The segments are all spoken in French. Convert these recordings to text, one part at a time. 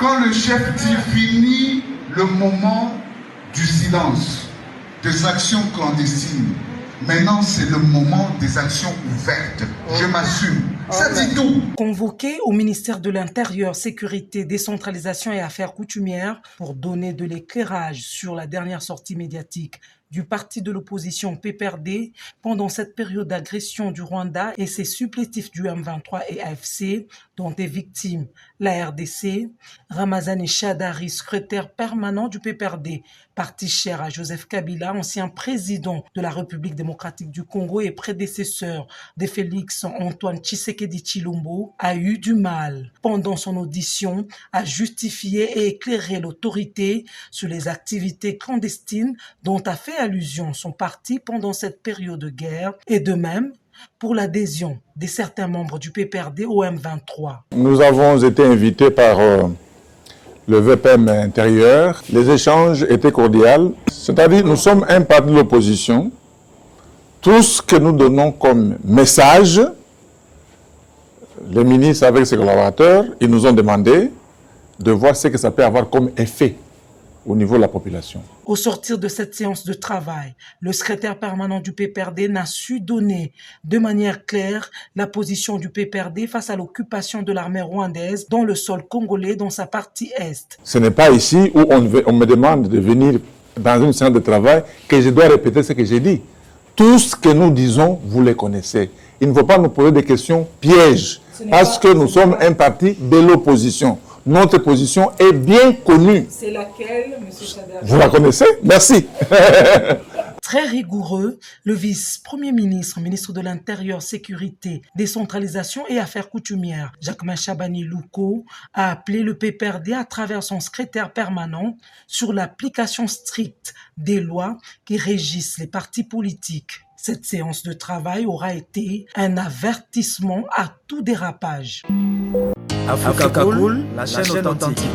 Quand le chef dit fini le moment du silence, des actions clandestines, maintenant c'est le moment des actions ouvertes. Je m'assume. Ça dit tout. Convoqué au ministère de l'Intérieur, Sécurité, Décentralisation et Affaires coutumières pour donner de l'éclairage sur la dernière sortie médiatique du parti de l'opposition PPRD pendant cette période d'agression du Rwanda et ses supplétifs du M23 et AFC dont est victime la RDC, Ramazani Shadari, secrétaire permanent du PPRD, parti cher à Joseph Kabila, ancien président de la République démocratique du Congo et prédécesseur de Félix Antoine Tshisekedi Tshilombo, a eu du mal pendant son audition à justifier et éclairer l'autorité sur les activités clandestines dont a fait allusion son parti pendant cette période de guerre et de même pour l'adhésion de certains membres du PPRD au M23. Nous avons été invités par le VPM intérieur. Les échanges étaient cordiaux. C'est-à-dire nous sommes un parti de l'opposition. Tout ce que nous donnons comme message, les ministres avec ses collaborateurs, ils nous ont demandé de voir ce que ça peut avoir comme effet au niveau de la population. Au sortir de cette séance de travail, le secrétaire permanent du PPRD n'a su donner de manière claire la position du PPRD face à l'occupation de l'armée rwandaise dans le sol congolais dans sa partie est. Ce n'est pas ici où on me demande de venir dans une séance de travail que je dois répéter ce que j'ai dit. Tout ce que nous disons, vous les connaissez. Il ne faut pas nous poser des questions pièges parce que nous sommes un parti de l'opposition. Notre position est bien connue. C'est laquelle, M. Shadari? Vous la connaissez? Merci. Très rigoureux, le vice-premier ministre, ministre de l'Intérieur, Sécurité, Décentralisation et Affaires coutumières, Jacquemain Chabani Louko, a appelé le PPRD à travers son secrétaire permanent sur l'application stricte des lois qui régissent les partis politiques. Cette séance de travail aura été un avertissement à tout dérapage. Africa Cool, la chaîne authentique.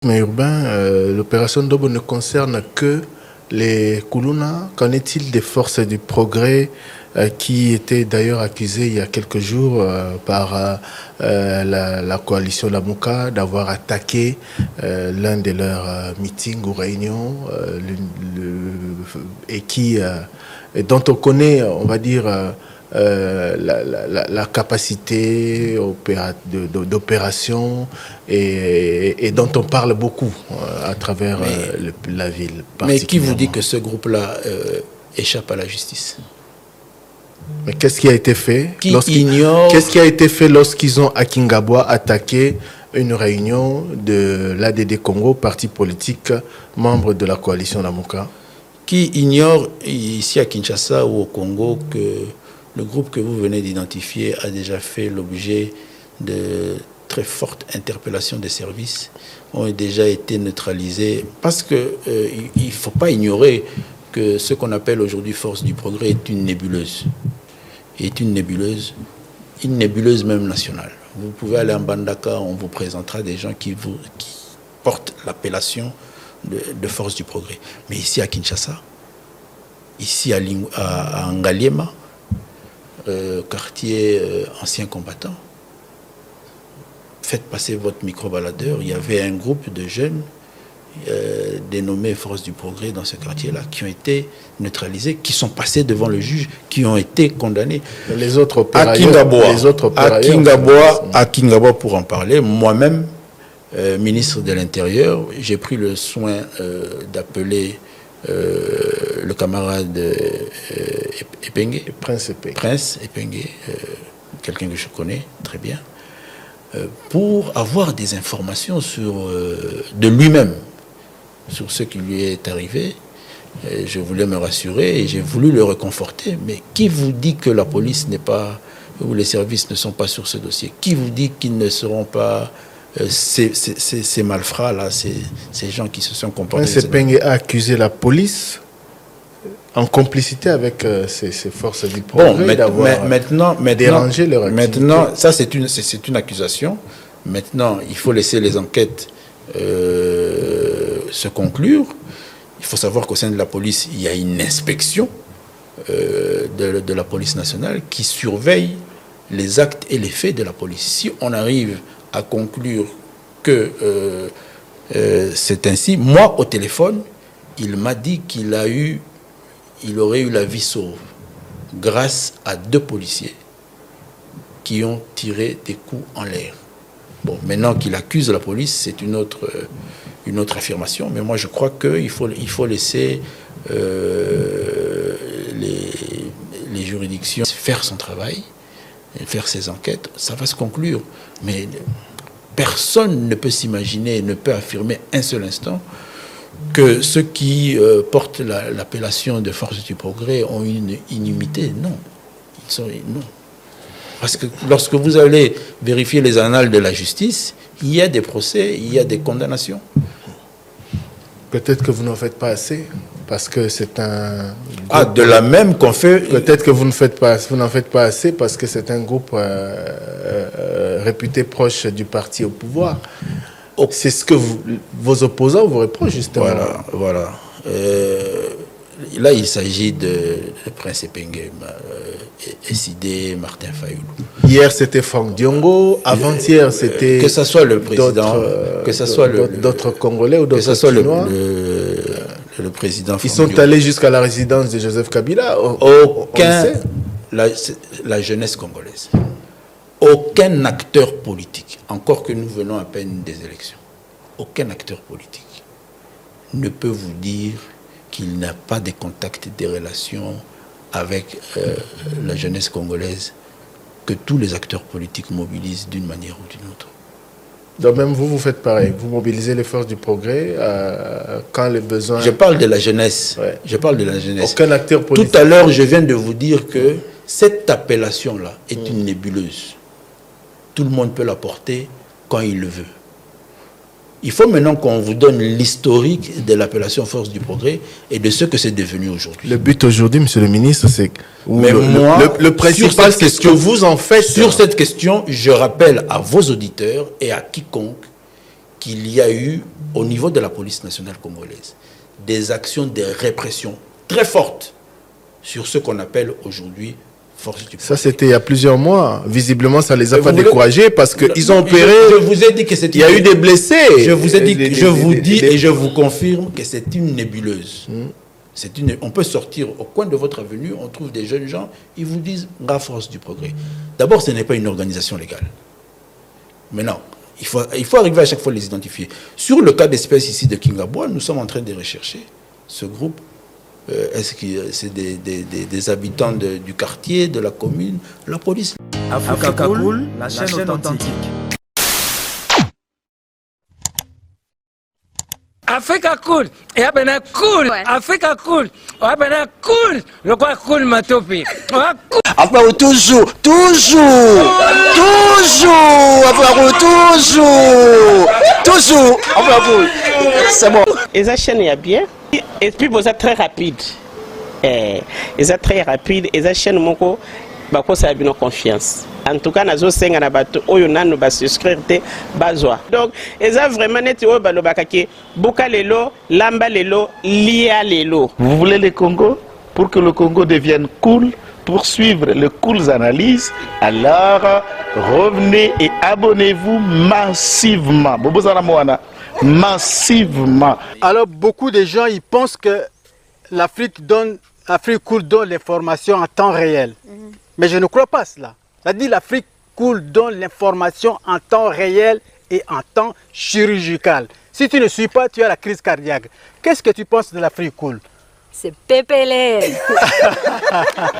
Mais urbain, l'opération Dobo ne concerne que les Kuluna. Qu'en est-il des forces du progrès qui étaient d'ailleurs accusées il y a quelques jours par la coalition Lamuka d'avoir attaqué l'un de leurs meetings ou réunions et dont on connaît, on va dire, la capacité d'opération et dont on parle beaucoup à travers la ville. Mais qui vous dit que ce groupe-là échappe à la justice? Mais qu'est-ce qui a été fait? Qu'est-ce qui a été fait lorsqu'ils ont à Kingabwa attaqué une réunion de l'ADD Congo, parti politique, membre de la coalition Lamuka? Qui ignore ici à Kinshasa ou au Congo que le groupe que vous venez d'identifier a déjà fait l'objet de très fortes interpellations des services, ont déjà été neutralisés. Parce qu'il ne faut pas ignorer que ce qu'on appelle aujourd'hui force du progrès est une nébuleuse. Une nébuleuse même nationale. Vous pouvez aller en Bandaka, on vous présentera des gens qui portent l'appellation de force du progrès. Mais ici à Kinshasa, ici à Ngaliema, quartier ancien combattant, faites passer votre micro-baladeur. Il y avait un groupe de jeunes dénommés Force du Progrès dans ce quartier-là qui ont été neutralisés, qui sont passés devant le juge, qui ont été condamnés. Les autres à Kingabwa pour en parler, moi-même, ministre de l'Intérieur, j'ai pris le soin d'appeler le camarade Epenge, Prince Epenge, quelqu'un que je connais très bien, pour avoir des informations de lui-même, sur ce qui lui est arrivé. Je voulais me rassurer et j'ai voulu le réconforter. Mais qui vous dit que la police n'est pas, ou les services ne sont pas sur ce dossier? Qui vous dit qu'ils ne seront pas ces malfrats-là, ces gens qui se sont comportés? Prince Epenge a accusé la police en complicité avec ces forces du progrès d'avoir dérangé leur activité. Maintenant, ça c'est une accusation. Maintenant, il faut laisser les enquêtes se conclure. Il faut savoir qu'au sein de la police, il y a une inspection de la police nationale qui surveille les actes et les faits de la police. Si on arrive à conclure que c'est ainsi. Moi, au téléphone, il m'a dit qu'il aurait eu la vie sauve grâce à 2 policiers qui ont tiré des coups en l'air. Bon, maintenant qu'il accuse la police, c'est une autre affirmation. Mais moi, je crois qu'il faut laisser les juridictions faire son travail, faire ses enquêtes. Ça va se conclure. Mais personne ne peut s'imaginer, ne peut affirmer un seul instant que ceux qui portent l'appellation de force du progrès ont une inimité. Non. Non. Parce que lorsque vous allez vérifier les annales de la justice, il y a des procès, il y a des condamnations. Peut-être que vous n'en faites pas assez, parce que c'est un... Groupe, de la même qu'on fait... Peut-être que vous n'en faites pas assez, parce que c'est un groupe réputé proche du parti au pouvoir. C'est ce que vos opposants vous reprochent, justement. Voilà. Là, il s'agit de Prince Epenge, SID, Martin Fayoulou. Hier, c'était Franck Diongo. Avant-hier, c'était... Que ce soit le président, que ce soit d'autres Congolais ou d'autres Chinois. Le président. Ils sont allés jusqu'à la résidence de Joseph Kabila. La jeunesse congolaise. Aucun acteur politique, encore que nous venons à peine des élections, aucun acteur politique ne peut vous dire qu'il n'a pas de contacts, des relations avec la jeunesse congolaise que tous les acteurs politiques mobilisent d'une manière ou d'une autre. Donc même vous faites pareil, vous mobilisez les forces du progrès quand les besoins... Je parle de la jeunesse. Ouais. Je parle de la jeunesse. Aucun acteur politique... Tout à l'heure, je viens de vous dire que cette appellation-là est une nébuleuse. Tout le monde peut la porter quand il le veut. Il faut maintenant qu'on vous donne l'historique de l'appellation force du progrès et de ce que c'est devenu aujourd'hui. Le but aujourd'hui, monsieur le ministre, c'est... Mais moi, le principal, c'est ce que vous en faites. Sur cette question, je rappelle à vos auditeurs et à quiconque qu'il y a eu, au niveau de la police nationale congolaise, des actions de répression très fortes sur ce qu'on appelle aujourd'hui force du progrès. Ça, c'était il y a plusieurs mois. Visiblement, ça ne les a pas découragés parce qu'ils ont opéré. Je vous ai dit que c'était... Il y a eu des blessés. Je vous ai dit, je vous dis et je vous confirme que c'est une nébuleuse. On peut sortir au coin de votre avenue, on trouve des jeunes gens, ils vous disent la force du progrès. D'abord, ce n'est pas une organisation légale. Maintenant, il faut arriver à chaque fois à les identifier. Sur le cas d'espèce ici de Kingaboa, nous sommes en train de rechercher ce groupe. Est-ce que c'est des habitants du quartier, de la commune, la police? Africa Cool, la chaîne authentique. Africa Cool, et abena cool, Africa Cool, abena cool, le quoi cool matopi. Après toujours, c'est bon. Et ça chaîne est bien, et puis vous êtes très rapide. Et ça très rapide, et ça chaîne mon co, bah quoi ça a bien confiance. En tout cas, nazo senga na bato oyo nanu ba souscrire te bazwa. Donc, et ça vraiment net o ba lobakaki buka lelo, lamba lelo, lia lelo. Vous voulez le Congo pour que le Congo devienne cool, pour suivre les cool analyses, alors revenez et abonnez-vous massivement. Bobozana Moana, massivement. Alors beaucoup de gens ils pensent que l'Afrique cool donne l'information en temps réel. Mais je ne crois pas cela. Ça dit l'Afrique cool donne l'information en temps réel et en temps chirurgical. Si tu ne suis pas, tu as la crise cardiaque. Qu'est-ce que tu penses de l'Afrique cool? C'est pépélé.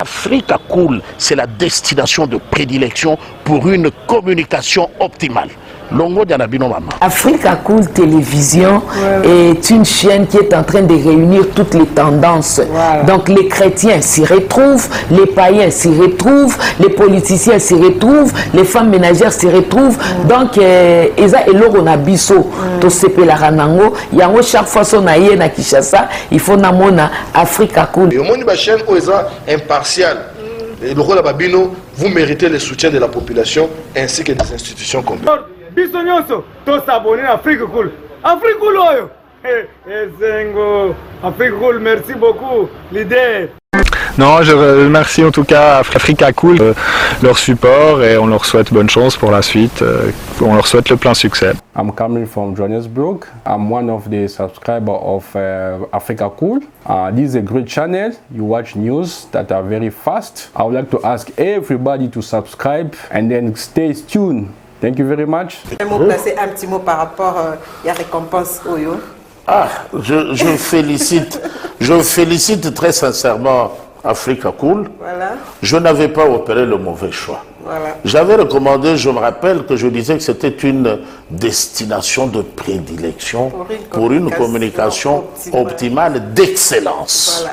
Africa Cool, c'est la destination de prédilection pour une communication optimale. Longo Dianabino Mama. Africa Cool Télévision est une chaîne qui est en train de réunir toutes les tendances. Donc les chrétiens s'y retrouvent, les païens s'y retrouvent, les politiciens s'y retrouvent, les femmes ménagères s'y retrouvent. Donc Eza Eloro na biso to sepela ranango, yango chaque fois son aïe na Kinshasa, il faut namona Africa Cool. Et au monde de la chaîne Oeza impartial. Et le rôle de Babino, vous méritez le soutien de la population ainsi que des institutions complètes. Bisognoso, tous s'abonner à Africa Cool. Africa Cool, Zengo. Africa Cool, merci beaucoup, l'idée. Non, je remercie en tout cas Africa Cool, leur support, et on leur souhaite bonne chance pour la suite. On leur souhaite le plein succès. I'm coming from Johannesburg. I'm one of the subscribers of Africa Cool. This is a great channel. You watch news that are very fast. I would like to ask everybody to subscribe and then stay tuned. Thank you very much. Un mot placé, un petit mot par rapport à la récompense Oyo. Ah, je félicite très sincèrement Africa Cool. Voilà. Je n'avais pas opéré le mauvais choix. Voilà. J'avais recommandé, je me rappelle que je disais que c'était une destination de prédilection pour une communication optimale d'excellence.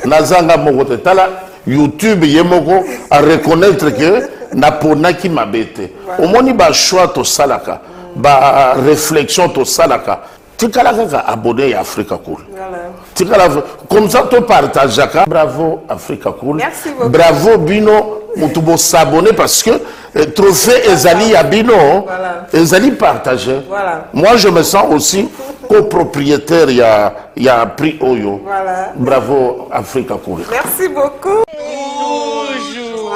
Nazanga Mogotala, YouTube Yemoko a reconnaître que Napona qui m'a bêté. Au moins, il y a un choix to salaka, ba réflexion to salaka. Tu as abonné à Africa Cool. Comme ça, tu partages. Bravo Africa Cool. Merci beaucoup. Bravo Bino. Tu s'abonner parce que trophée Ezali à Bino, Ezali partagé. Voilà. Moi, je me sens aussi copropriétaire. Il y a un prix Oyo. Voilà. Bravo Africa Cool. Merci beaucoup. Toujours.